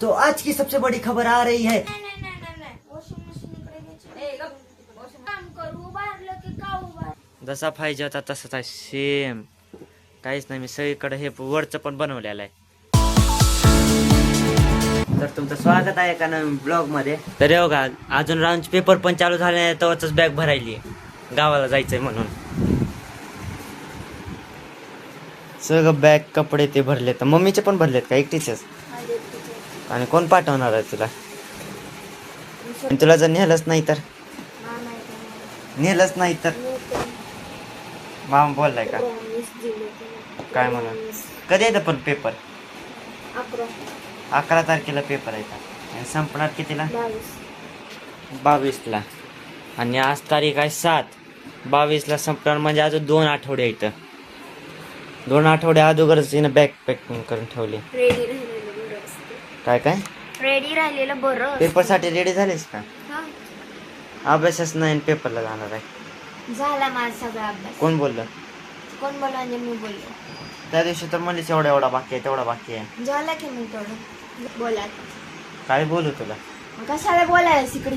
तो आज की सबसे बड़ी खबर आ रही है। जसा पाहिजे होता तसाच आहे सेम. काहीच नाही, मी सगळीकडे हे वरचं पण बनवलेलं आहे. तर तुमचं स्वागत आहे एका नवीन ब्लॉग मध्ये. तर हो का, अजून राऊंड पेपर पण चालू झाले नाही तेव्हाच बॅग भरायली गावाला जायचंय म्हणून. सगळं बॅग कपडे ते भरले. तर मम्मीचे पण भरलेत का एकटीचेच? आणि कोण पाठवणार आहे तुला? तुला जर नेलंच नाही तर मामा बोललाय का काय म्हणा? कधी येतं पण पेपर? 11 तारखेला पेपर आहे आणि संपणार कितीला? 22ला. आणि आज तारीख आहे 7. 22ला संपणार म्हणजे अजून 2 आठवडे येतं. 2 आठवडे अगोदरच तिनं बॅग पॅकिंग करून ठेवली. काय रेडी राहिलेलं बरं. पेपर साठी रेडी झालेस का? अभ्यासच नाही पेपरला जाणार आहे. झाला माझा सगळा अभ्यास. कोण बोललं म्हणजे मी बोललो. त्या दिवशी तर म्हणलीस एवढा बाकी आहे तेवढा बाकी आहे. झाला की मी तेवढं बोला. काय बोलू तुला? कशाला बोलायला इकडे?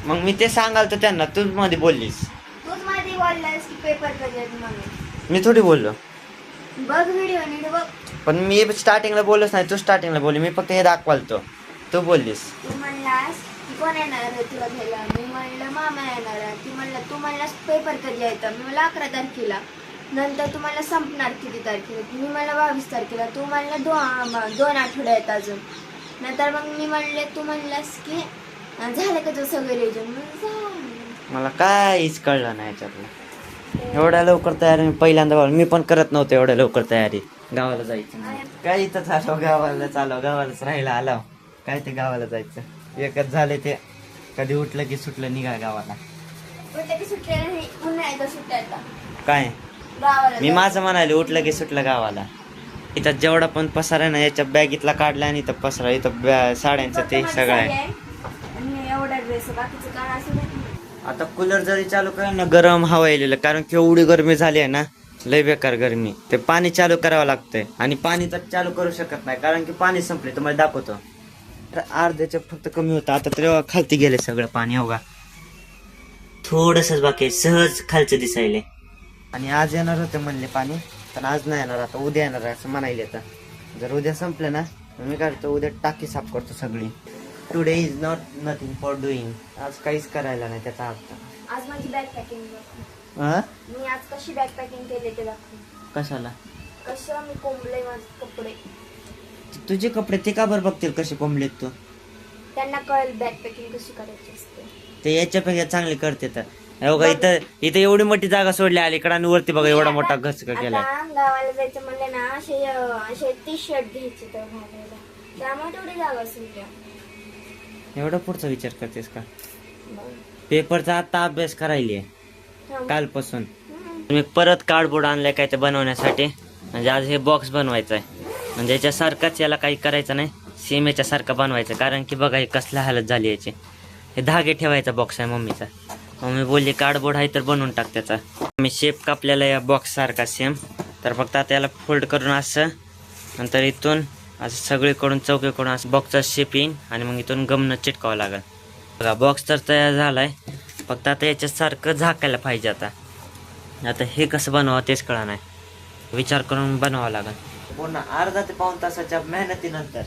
मग मी ते सांगाल तर त्यांना तूच मध्ये बोललीस. तूच मध्ये बोललास की पेपर कधी आहेत म्हणून. मी थोडी बोललो. बघ व्हिडिओ नीट बघ. पण मी स्टार्टिंगला बोललोच नाही, तू स्टार्टिंगला बोलली. मी फक्त हे दाखवालतो, तू बोललीस. तू म्हणलास की कोण येणार आहे तुला घ्यायला? मी म्हणलं मामा येणार आहे. ती म्हणलं तू म्हणलास पेपर कधी येतं? मी म्हणलं 11 तारखेला. नंतर तू म्हणला संपणार किती तारखेला? मी म्हणलं 22 तारखेला. तू म्हणलं 2 आठवडे आहेत अजून. नंतर मग मी म्हणले, तू म्हणलास की झालं का तुझं सगळं रिजन? मला काहीच कळलं नाही याच्यातलं. एवढ्या लवकर तयारी मी पहिल्यांदा मी पण करत नव्हतो. एवढ्या लवकर तयारी गावाला जायचं काय इथं चालव गावालाच राहायला आलो. काय ते गावाला जायचं एकच झाले. ते कधी उठलं की सुटलं निघा गावाला. काय मी माझं म्हणाले उठलं की सुटलं गावाला. इथं जेवढा पण पसारा आहे ना याच्या बॅगीतला काढला आणि इथं पसारा इथं साड्यांचं ते सगळं आहे. आता कूलर जरी चालू करेल ना गरम हवा येलेलं, कारण की एवढी गरमी झाली आहे ना, लय बेकार गरमी. ते पाणी चालू करावं लागतंय आणि पाणी तर चालू करू शकत नाही कारण की पाणी संपले. तुम्हाला दाखवतो. तर अर्ध्याच्या फक्त कमी होतं. आता तर खालती गेले सगळं पाणी. हो का, थोडंसंच बाकी सहज खालचं दिसायले. आणि आज येणार होते म्हणले पाणी, पण आज नाही येणार. आता उद्या येणार असं म्हणायले. आता जर उद्या संपलं ना मी करतो उद्या टाकी साफ करतो सगळी. Today is not nothing for doing. आज काहीच करायला नाही त्याचा अर्थ. आज माझी बॅग पॅकिंग. मी आज कशी बॅग पॅकिंग केली ते दाखव. कशाला? कसं मी कोंबले माझे कपडे. तुझे कपडे ते का बरं बघतील कसे कोंबलेत? तू त्यांना कळेल बॅग पॅकिंग कशी करायची असते. ते याच्यापेक्षा चांगले करते. तर बघा इथं एवढी मोठी जागा सोडली अलीकडे आणि वरती बघा एवढा मोठा घसका केला. गावाला जायचं म्हणले ना असे 30 शर्ट घ्यायचे तर घालायला, त्यामुळे तेवढी जागा सोडल्या. एवढा पुढचा विचार करतेस का? पेपरचा आता अभ्यास करायली कालपासून. मी परत कार्डबोर्ड आणलाय काय ते बनवण्यासाठी. म्हणजे आज हे बॉक्स बनवायचा आहे. म्हणजे याच्यासारखाच याला काही करायचं नाही, सेम याच्यासारखं बनवायचं. कारण की बघा हे कसल्या हालत झाली याची. हे धागे ठेवायचा बॉक्स आहे मम्मीचा. मम्मी बोलली कार्डबोर्ड आहे तर बनवून टाक त्याचा. मी शेप कापलेला या बॉक्स सारखा सेम. तर फक्त आता याला फोल्ड करून असं, नंतर इथून असं सगळीकडून चौकीकडून असं बॉक्सचा शेप येईन आणि मग इथून गमनं चिटकावं लागेल. बघा बॉक्स तर तयार झालाय. फक्त आता याच्यासारखं झाकायला पाहिजे. आता हे कसं बनवावं तेच कळा नाही. विचार करून बनवावं लागेल. पूर्ण अर्धा ते पाऊण तासाच्या मेहनतीनंतर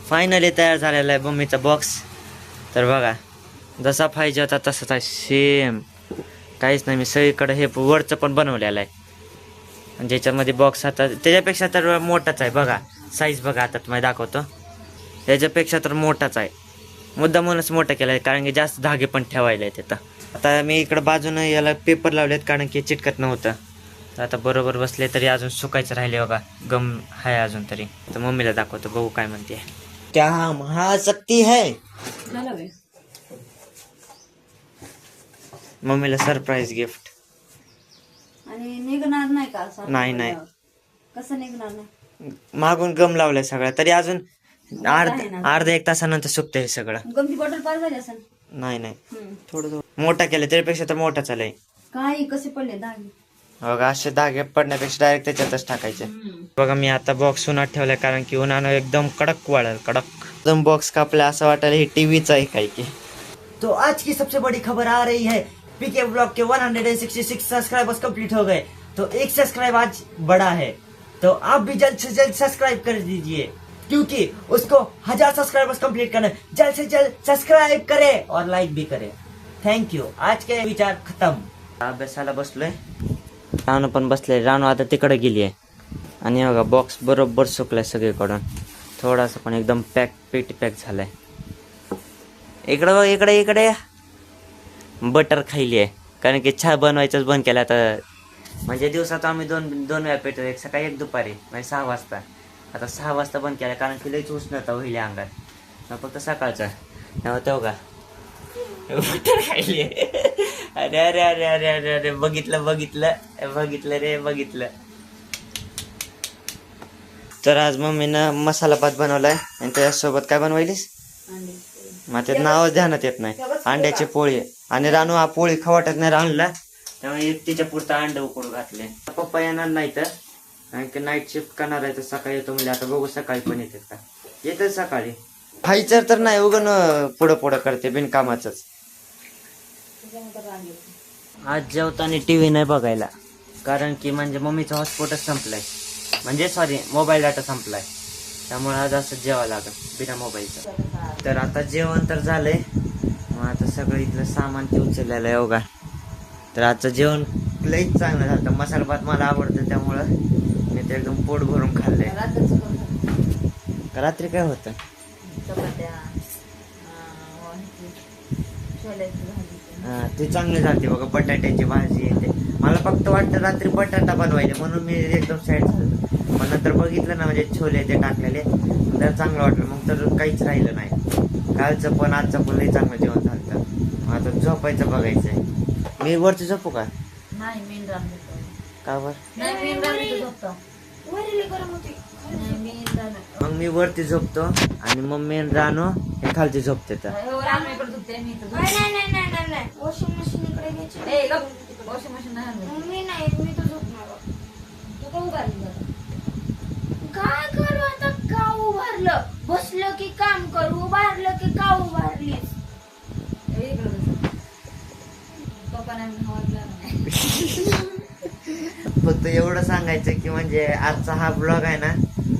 फायनली तयार झालेला आहे मम्मीचा बॉक्स. तर बघा जसा पाहिजे होता तसाच आहे सेम. काहीच नाही, मी सगळीकडे हे वरचं पण बनवलेलं आहे. आणि ज्याच्यामध्ये बॉक्स आता त्याच्यापेक्षा तर मोठाच आहे. बघा साईज बघा, आता तुम्हाला दाखवतो. त्याच्यापेक्षा तर मोठाच आहे. मुद्दामूनच मोठा केला आहे कारण की जास्त धागे पण ठेवायला आहेत तिथं. आता मी इकडं बाजूनं याला पेपर लावलेत कारण की चिटकत नव्हतं. तर आता बरोबर बसले तरी अजून सुकायचं राहिले. बघा गम आहे अजून तरी. तर मम्मीला दाखवतो बघू काय म्हणते. क्या महाशक्ती है? मम्मीला सरप्राईज गिफ्ट. आणि निघणार नाही का? नाही कसं निघणार नाही? मागून गम लावलाय सगळं, तरी अजून अर्धा 1 तासानंतर सुकते हे सगळं. गमची बॉटल पार झाली असेल. नाही थोडं मोठा केलं त्यापेक्षा तर मोठा चालय. काही कसे पडले धागे? बघा असे धागे पडण्यापेक्षा डायरेक्ट त्याच्यातच टाकायचे. बघा मी आता बॉक्स उन्हात ठेवलाय कारण की उन्हानं एकदम कडक वाढेल, कडक एकदम बॉक्स कापला असं वाटायला हे टीव्हीच आहे काय की. तो आज की सबसे बड़ी खबर आ रही है, पीके ब्लॉग के 166 सब्सक्राइबर्स कंप्लीट हो गए. तो एक सब्सक्राइब आज बढ़ा है, तो आप भी जल्द से जल्द सब्सक्राइब कर दीजिए क्योंकि उसको 1000 सब्सक्राइबर्स कंप्लीट करना है. जल्द से जल्द सब्सक्राइब करें और लाइक भी करें. Thank you. आज के विचार खत्म. अभ्यासाला बसलोय. रानू पण बसले. रानू आता तिकडे गेली आहे आणि बघा बॉक्स बरोबर सुकलाय सगळीकडून. थोडासा पण एकदम पेटी पॅक झालाय. इकडे बघ, इकडे इकडे बटर खायली आहे कारण की चहा बनवायचंच बंद केलं आता. म्हणजे दिवसात आम्ही दोन वेळा पेटतो, एक सकाळी एक दुपारी, म्हणजे 6 वाजता. आता 6 वाजता बंद केलं कारण की लईच उष्णता होईल अंगात. फक्त सकाळचं तेव्हा का बटर खायली आहे. अरे अरे अरे अरे अरे अरे बघितलं रे बघितलं. तर आज मम्मीनं मसाला भात बनवलाय आणि त्याच्यासोबत काय बनवायलीस? मग ते नाव ध्यानात येत नाही. अंड्याची पोळी. आणि रानू हा पोळी खवाटत नाही रानूला, त्यामुळे तिच्या पुरता अंड उकडून घातले. पप्पा येणार नाही तर कारण की नाईट शिफ्ट करणार आहे, तर सकाळी येतो म्हणजे आता बघू सकाळी पण येतात का. येतात सकाळी. खायचं तर नाही उगन पुढं करते बिनकामाच. आज जेवताना टीव्ही नाही बघायला कारण की म्हणजे मम्मीचा हॉटस्पॉटच संपलाय, म्हणजे सॉरी मोबाईल डाटा संपलाय, त्यामुळे आज असं जेवावं लागेल बिना मोबाईलचं. तर आता जेवण तर झालंय. मग आता सगळं इथलं सामान ते उचललेलं आहे बघा. तर आजचं जेवण लईच चांगलं झालं. मसाला भात मला आवडतं त्यामुळं मी ते एकदम पोट भरून खाल्लंय. रात्री काय होतं? ते चांगले झालते बघा. बटाट्याची भाजी येते. मला फक्त वाटतं रात्री बटाटा बनवायचे म्हणून मी एकदम साईड झालो. पण नंतर बघितलं ना म्हणजे छोले ते टाकलेले तर चांगलं वाटलं. मग तर काहीच राहिलं नाही. कालचं पण आजचं पण लई चांगलं जेवण झालं. आता झोपायचं बघायचंय. मी वरती झोपू का? नाही मेन राम का वर? नाही मेन राम झोपतो. मग मी वरती झोपतो आणि मम्मी रानू हे खालती झोपते. तर वॉशिंग मशीन इकडे घ्यायची. वॉशिंग मशीन नाही मी तर झोपणार. काय करू आता? का उभारलं? बसलं की काम करू, उभारलं की का उभारलीस? फक्त एवढं सांगायचं की म्हणजे आजचा हा ब्लॉग आहे ना,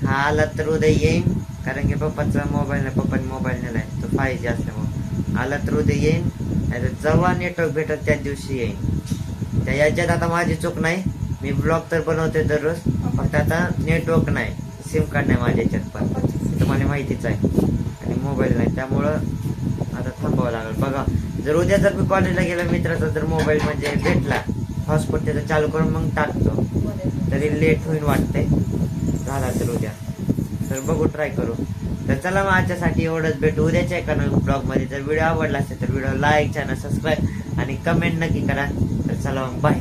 हा आला तर उद्या येईन कारण की पप्पाचा मोबाईल नाही, पप्पाने मोबाईल नेलाय तो 5G असल्यामुळे. आला तर उद्या येईन, नाही जेव्हा नेटवर्क भेटत त्याच दिवशी येईन. त्या याच्यात आता माझी चूक नाही. मी ब्लॉग तर बनवते दररोज, फक्त आता नेटवर्क नाही, सिम कार्ड नाही माझ्या याच्यात पण तुम्हाला माहितीच आहे, आणि मोबाईल नाही, त्यामुळं आता थांबावं लागेल. बघा जर उद्या जर मी कॉलेजला गेला मित्राचा जर मोबाईल म्हणजे भेटला हॉटस्पॉट त्याचा चालू करून मग टाकतो, तरी लेट होईल वाटतंय. झाला तर उद्या तर बघू, ट्राय करू. तर चला मग आजच्यासाठी एवढंच. भेटू उद्याच्या एका ब्लॉग मध्ये. जर व्हिडिओ आवडला असेल तर व्हिडिओ लाईक, चॅनल सबस्क्राईब आणि कमेंट नक्की करा. तर चला बाय.